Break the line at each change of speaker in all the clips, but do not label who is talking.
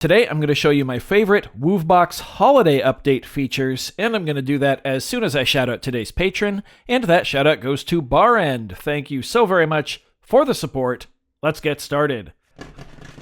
Today, I'm going to show you my favorite Woovebox holiday update features, and I'm going to do that as soon as I shout out today's patron, and that shout out goes to Barend. Thank you so very much for the support. Let's get started.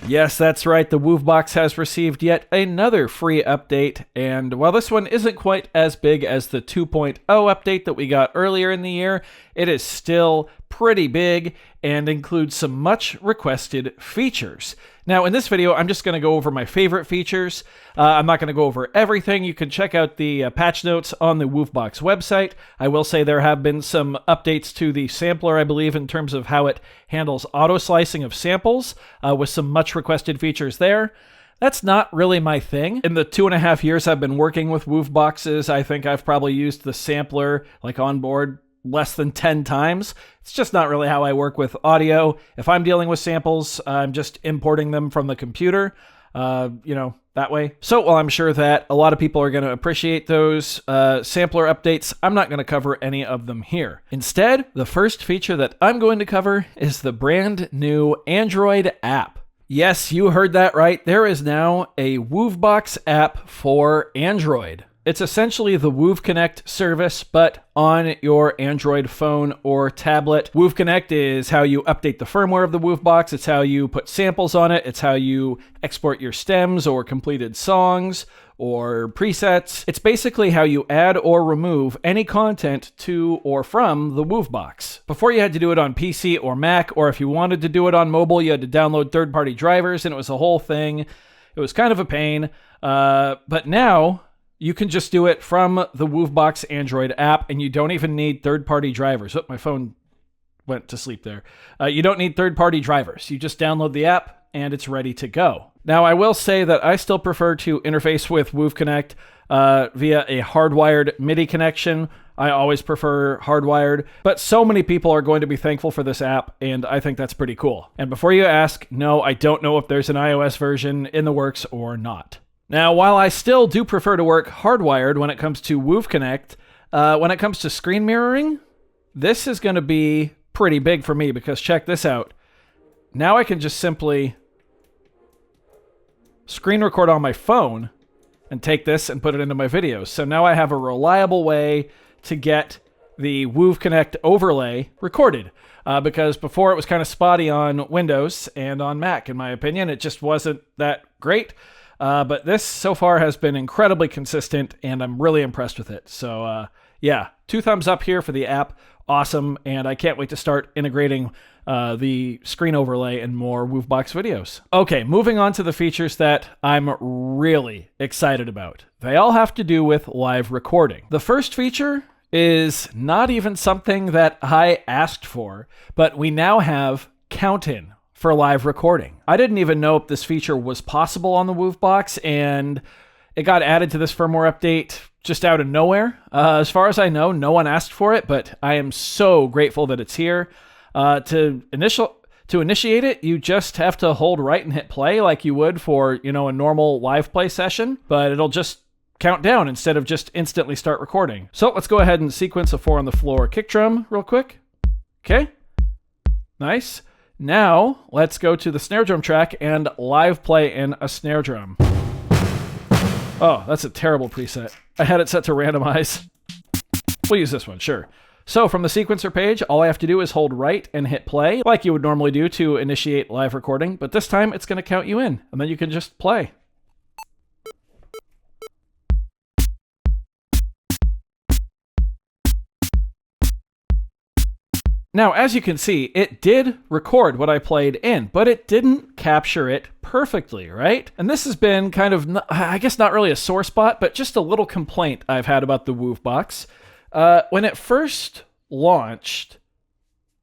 Yes, that's right, the Woovebox has received yet another free update, and while this one isn't quite as big as the 2.0 update that we got earlier in the year, it is still pretty big and includes some much requested features. Now, in this video, I'm just going to go over my favorite features. I'm not going to go over everything. You can check out the patch notes on the Woovebox website. I will say there have been some updates to the sampler, I believe, in terms of how it handles auto-slicing of samples, with some much requested features there. That's not really my thing. In the 2.5 years I've been working with Wooveboxes, I think I've probably used the sampler, like on board, less than 10 times. It's just not really how I work with audio. If I'm dealing with samples, I'm just importing them from the computer, that way. So while I'm sure that a lot of people are going to appreciate those sampler updates, I'm not going to cover any of them here. Instead, the first feature that I'm going to cover is the brand new Android app. Yes, you heard that right. There is now a Woovebox app for Android. It's essentially the Wooveconnect service, but on your Android phone or tablet. Wooveconnect is how you update the firmware of the Woovebox. It's how you put samples on it. It's how you export your stems or completed songs or presets. It's basically how you add or remove any content to or from the Woovebox. Before, you had to do it on PC or Mac, or if you wanted to do it on mobile, you had to download third-party drivers, and it was a whole thing. It was kind of a pain, but now you can just do it from the Woovebox Android app, and you don't even need third-party drivers. Oh, my phone went to sleep there. You don't need third-party drivers. You just download the app, and it's ready to go. Now, I will say that I still prefer to interface with Wooveconnect via a hardwired MIDI connection. I always prefer hardwired, but so many people are going to be thankful for this app, and I think that's pretty cool. And before you ask, no, I don't know if there's an iOS version in the works or not. Now, while I still do prefer to work hardwired when it comes to Wooveconnect, when it comes to screen mirroring, this is going to be pretty big for me, because check this out. Now I can just simply screen record on my phone and take this and put it into my videos. So now I have a reliable way to get the Wooveconnect overlay recorded, because before it was kind of spotty on Windows and on Mac, in my opinion. It just wasn't that great. But this so far has been incredibly consistent, and I'm really impressed with it. So yeah, 2 thumbs up here for the app. Awesome. And I can't wait to start integrating the screen overlay in more Woovebox videos. Okay, moving on to the features that I'm really excited about. They all have to do with live recording. The first feature is not even something that I asked for, but we now have count-in for live recording. I didn't even know if this feature was possible on the Woovebox, and it got added to this firmware update just out of nowhere. As far as I know, no one asked for it, but I am so grateful that it's here. To initiate it, you just have to hold right and hit play like you would for, a normal live play session, but it'll just count down instead of just instantly start recording. So let's go ahead and sequence a 4 on the floor kick drum real quick. Okay, nice. Now, let's go to the snare drum track and live play in a snare drum. Oh, that's a terrible preset. I had it set to randomize. We'll use this one, sure. So from the sequencer page, all I have to do is hold right and hit play, like you would normally do to initiate live recording, but this time it's going to count you in, and then you can just play. Now, as you can see, it did record what I played in, but it didn't capture it perfectly, right? And this has been kind of, I guess not really a sore spot, but just a little complaint I've had about the Woovebox. When it first launched,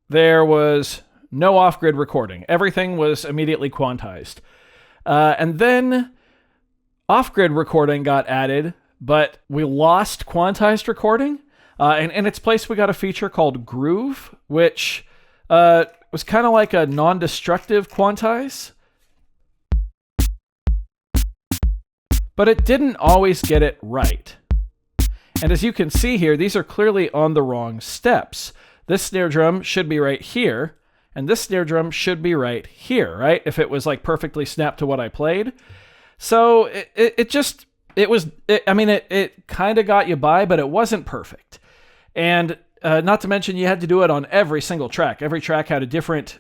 there was no off-grid recording. Everything was immediately quantized. And then off-grid recording got added, but we lost quantized recording. And in its place, we got a feature called Groove, which was kind of like a non-destructive quantize. But it didn't always get it right. And as you can see here, these are clearly on the wrong steps. This snare drum should be right here, and this snare drum should be right here, right? If it was like perfectly snapped to what I played. So it kind of got you by, but it wasn't perfect. And not to mention you had to do it on every single track. Every track had a different,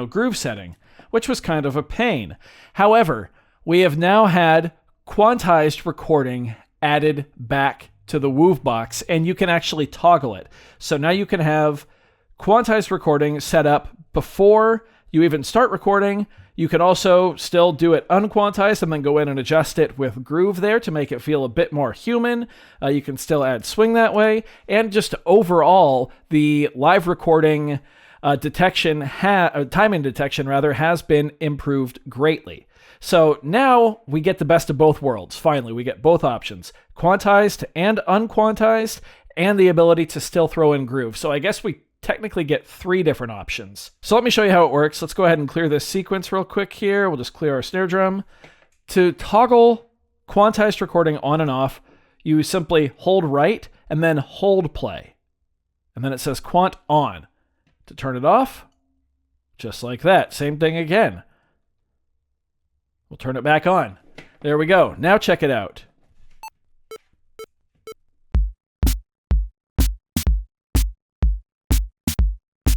groove setting, which was kind of a pain. However, we have now had quantized recording added back to the Woovebox, and you can actually toggle it. So now you can have quantized recording set up before you even start recording. You can also still do it unquantized and then go in and adjust it with groove there to make it feel a bit more human. You can still add swing that way. And just overall, the live recording timing detection has been improved greatly. So now we get the best of both worlds. Finally, we get both options, quantized and unquantized, and the ability to still throw in groove. So I guess we technically get 3 different options. So let me show you how it works. Let's go ahead and clear this sequence real quick here. We'll just clear our snare drum. To toggle quantized recording on and off, you simply hold right and then hold play. And then it says quant on. To turn it off, just like that. Same thing again. We'll turn it back on. There we go. Now check it out.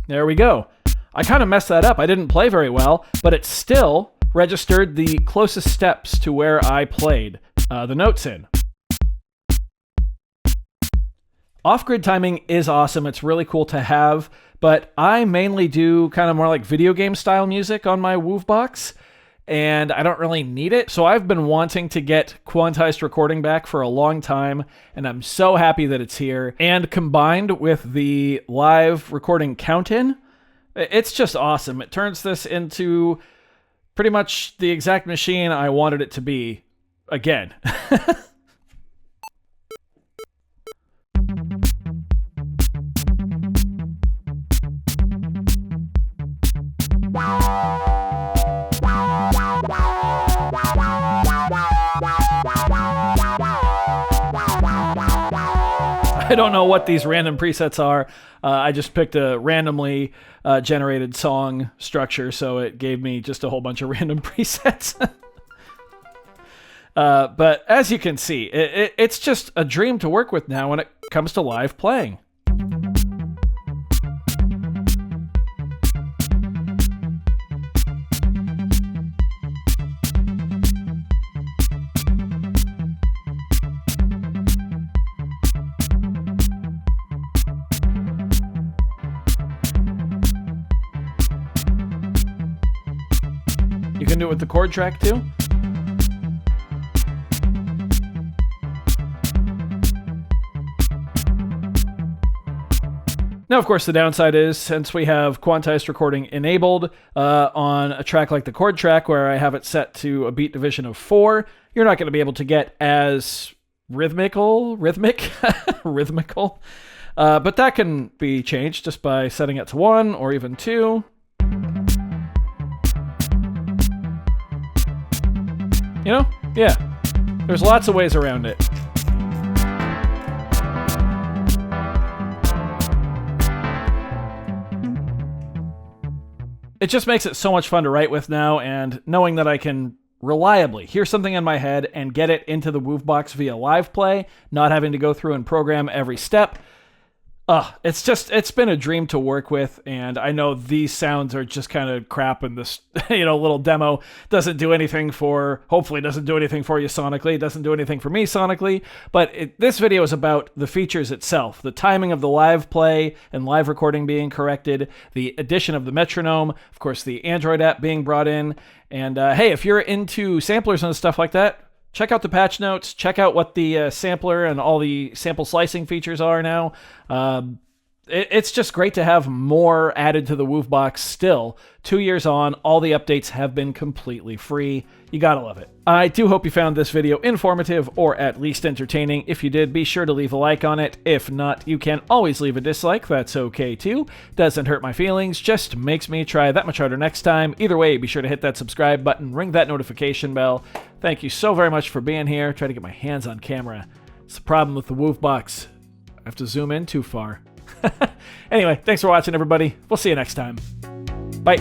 There we go. I kind of messed that up. I didn't play very well, but it still registered the closest steps to where I played the notes in. Off-grid timing is awesome. It's really cool to have, but I mainly do kind of more like video game style music on my Woovebox, and I don't really need it. So I've been wanting to get quantized recording back for a long time, and I'm so happy that it's here. And combined with the live recording count-in, it's just awesome. It turns this into pretty much the exact machine I wanted it to be again. I don't know what these random presets are. I just picked a randomly generated song structure, so it gave me just a whole bunch of random presets. But as you can see, it's just a dream to work with now when it comes to live playing. You can do it with the chord track too. Now, of course, the downside is, since we have quantized recording enabled on a track like the chord track, where I have it set to a beat division of 4, you're not going to be able to get as rhythmic, but that can be changed just by setting it to 1 or even 2. Yeah, there's lots of ways around it. It just makes it so much fun to write with now, and knowing that I can reliably hear something in my head and get it into the Woovebox via live play, not having to go through and program every step. It's been a dream to work with, and I know these sounds are just kind of crap, and this little demo hopefully doesn't do anything for you sonically, it doesn't do anything for me sonically, but this video is about the features itself, the timing of the live play and live recording being corrected, the addition of the metronome, of course the Android app being brought in, and hey, if you're into samplers and stuff like that, check out the patch notes. Check out what the sampler and all the sample slicing features are now. It's just great to have more added to the Woovebox still. 2 years on, all the updates have been completely free. You gotta love it. I do hope you found this video informative or at least entertaining. If you did, be sure to leave a like on it. If not, you can always leave a dislike. That's okay too. Doesn't hurt my feelings, just makes me try that much harder next time. Either way, be sure to hit that subscribe button, ring that notification bell. Thank you so very much for being here. Try to get my hands on camera. It's the problem with the Woovebox. I have to zoom in too far. Anyway, thanks for watching, everybody. We'll see you next time. Bye.